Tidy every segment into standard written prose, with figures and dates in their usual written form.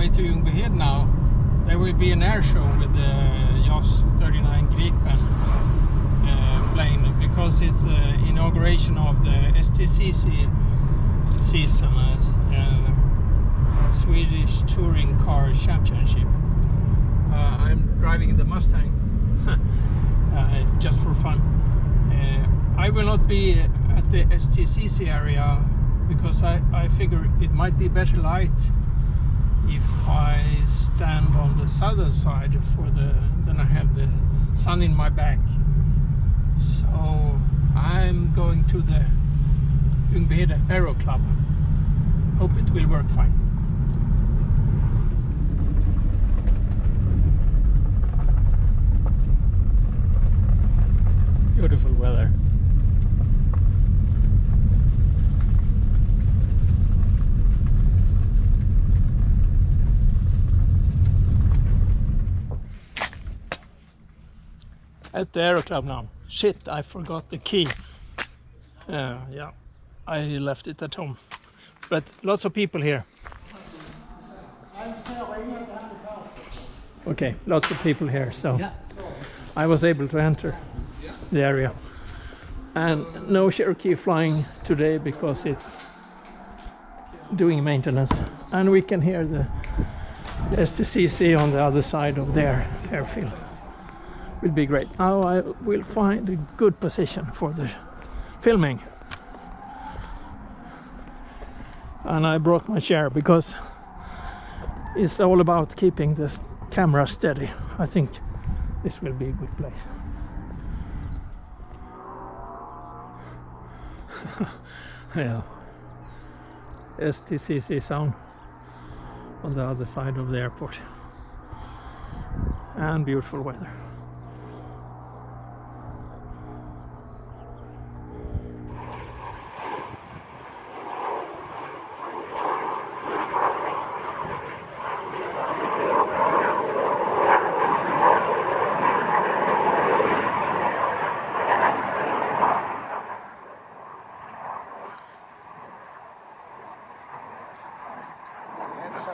way to Ljungbyhed now. There will be an air show with the JAS 39 Gripen plane, because it's inauguration of the STCC season, Swedish Touring Car Championship. I'm driving the Mustang just for fun. I will not be at the STCC area because I figure it might be better light if I stand on the southern side then I have the sun in my back. So I'm going to the Ljungbyhed Aero Club. Hope it will work fine. Beautiful weather. At the Aero Club now. Shit, I forgot the key. Yeah, I left it at home. But lots of people here. Okay, lots of people here, so I was able to enter the area. And no Cherokee flying today because it's doing maintenance. And we can hear the STCC on the other side of their airfield. Will be great. Now I will find a good position for the filming. And I brought my chair because it's all about keeping this camera steady. I think this will be a good place. Yeah, STCC sound on the other side of the airport, and beautiful weather.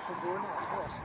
På Bonnarp först.